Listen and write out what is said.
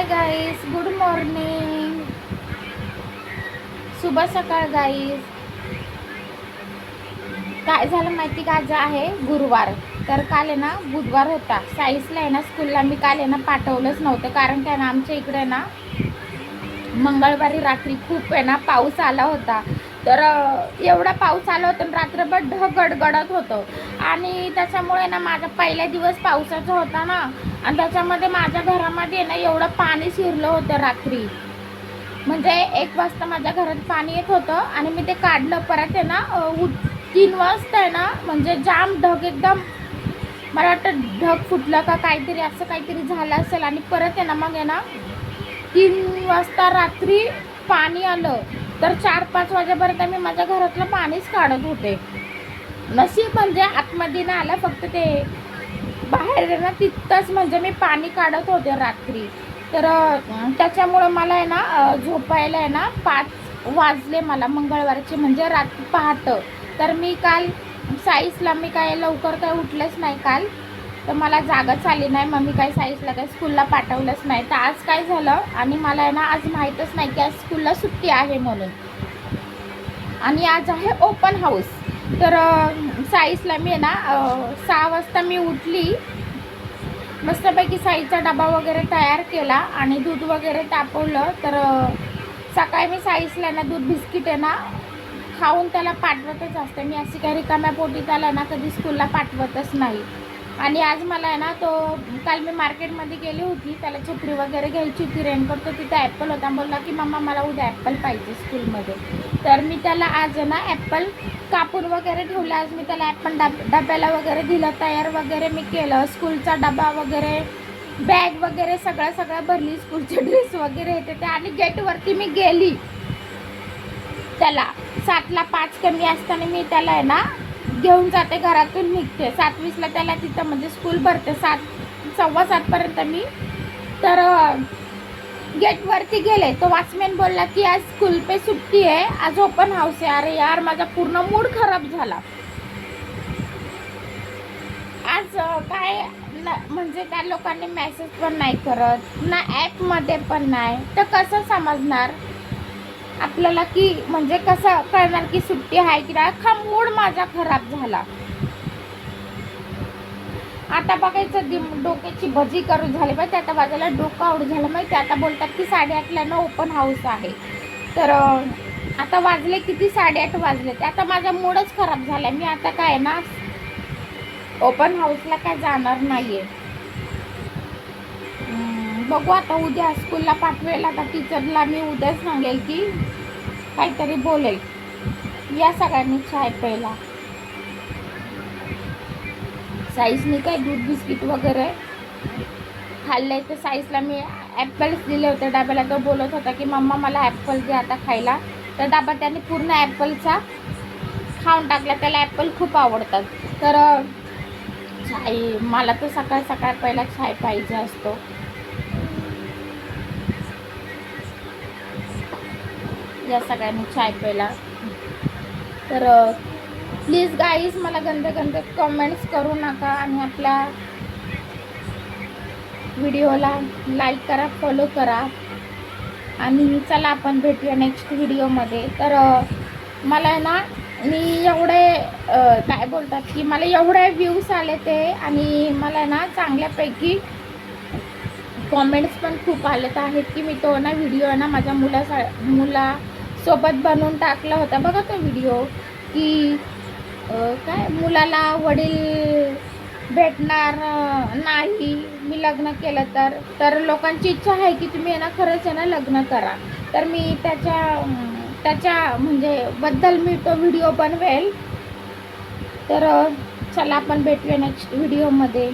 गाईस, good morning, शुभ सकाळ गाईस. काय झालं माहिती का, आज आहे गुरुवार. तर काल आहे ना बुधवार होता. साईसला आहे ना स्कूलला मी काल आहे ना पाठवलंच नव्हतं, कारण काय ना आमच्या इकडे ना मंगळवारी रात्री खूप आहे ना पाऊस आला होता. तर एवढा पाऊस आला होता, रात्रभर ढग गडगडत होतं. आणि त्याच्यामुळे ना माझा पहिला दिवस पावसाचा होता ना, आणि त्याच्यामध्ये माझ्या घरामध्ये ना एवढं पाणी शिरलं होतं रात्री. म्हणजे 1 वाजता माझ्या घरात पाणी येत होतं आणि मी ते काढलं. परत आहे ना 3 वाजता आहे ना, म्हणजे जाम ढग, एकदम मला वाटतं ढग फुटलं का काहीतरी, असं काहीतरी झालं असेल. आणि परत आहे ना मग आहे ना 3 वाजता रात्री पाणी आलं. तर 4-5 वाजेपर्यंत मी माझ्या घरातलं पाणीच काढत होते. नशीब म्हणजे आतमध्ये नाही आलं, फक्त ते बाहेर ना तिथंच म्हणजे मी पाणी काढत होते रात्री. तर त्याच्यामुळं मला आहे ना झोपायला आहे ना 5 वाजले मला, मंगळवारचे म्हणजे रात्री पहाटे. तर मी काल साईसला मी काय लवकर काय उठलेच नाही काल. तर मला जागच आली नाही, मग मी काय साईसला काय स्कूलला पाठवलंच नाही. तर आज काय झालं, आणि मला आहे ना आज माहीतच नाही की आज स्कूलला सुट्टी आहे म्हणून. आणि आज आहे ओपन हाऊस. तर साईसला मी आहे ना 6 वाजता मी उठली. मस्तपैकी साईचा डबा वगैरे तयार केला आणि दूध वगैरे तापवलं. तर सकाळी मी साईसला ना दूध बिस्किट आहे ना खाऊन त्याला पाठवतच असते. मी अशी काही रिकाम्या पोटी त्याला ना कधी स्कूलला पाठवतच नाही. आणि आज मला आहे ना तो काल मी मार्केटमध्ये गेली होती, त्याला छत्री वगैरे घ्यायची होती, रेनकोट. तर तिथे ॲपल होता. बोलला की मम्मा मला उद्या ॲपल पाहिजे स्कूलमध्ये. तर मी त्याला आज आहे ना ॲपल कापून वगैरे ठेवला. आज मी त्याला ॲपल डब्याला वगैरे दिलं, तयार वगैरे मी केलं. स्कूलचा डबा वगैरे, बॅग वगैरे सगळं भरली, स्कूलचे ड्रेस वगैरे येते ते. आणि गेटवरती मी गेली. त्याला 7ला 5 कमी असताना मी त्याला आहे ना घेऊन जाते, घरातून निघते. 7:20ला त्याला तिथं म्हणजे स्कूल भरते, 7:15पर्यंत मी. तर गेटवरती गेले, तो वॉचमॅन बोलला की आज स्कूल पे सुट्टी आहे, आज ओपन हाऊस आहे. अरे यार, माझा पूर्ण मूड खराब झाला. आज काय म्हणजे त्या लोकांनी मेसेज पण नाही करत ना, ॲपमध्ये पण नाही. तर कसं समजणार आपल्याला की, म्हणजे कसं कळणार की सुट्टी आहे की नाही. अख्खा मूड माझा खराब झाला. आता बघायचं डोक्याची भजी करून झाली पाहिजे. आता माझ्याला डोकं आउट झालं माहिती. आता बोलतात की 8:30ला ना ओपन हाऊस आहे. तर आता वाजले किती, 8:30 वाजले. आता माझा मूडच खराब झाला. मी आता काय ना ओपन हाऊसला काय जाणार नाहीये. बघू आता उद्या स्कूलला पाठवेल. आता टीचरला मी उद्या सांगेल की काहीतरी बोलेल. या सगळ्यांनी चाय प्यायला. साईसने काय दूध बिस्किट वगैरे खाल्ले. तर साईसला मी ॲपल्स दिले होते डब्याला. तो बोलत होता की मम्मा मला ॲपल दे आता खायला. तर डबा त्याने पूर्ण ॲपलचा खाऊन टाकला. त्याला ॲपल खूप आवडतात. तर चाय, मला तर सकाळ सकाळ पहिला चाय पाहिजे असतो. या सगळ्यांनी चाय प्यायला. तर प्लीज गाईज मला गंदे कमेंट्स करू नका, आणि आपल्या व्हिडिओला लाईक करा, फॉलो करा. आणि चला आपण भेटूया नेक्स्ट व्हिडिओमध्ये. तर मला ना मी एवढे काय बोलतात की मला एवढे व्ह्यूज आले ते, आणि मला ना चांगल्यापैकी कॉमेंट्स पण खूप आलेत आहेत की मी तो ना व्हिडिओ ना माझ्या मुलासोबत बनवून टाकला होता. बघा तो व्हिडिओ की काय मुलाला वडील भेटणार नाही मी लग्न केलं तर लोकांची इच्छा आहे की तुम्ही ना खरंच आहे ना लग्न करा. तर मी त्याच्या म्हणजे बद्दल मी तो व्हिडिओ बनवेल. तर चला आपण भेटूया नेक्स्ट व्हिडिओमध्ये.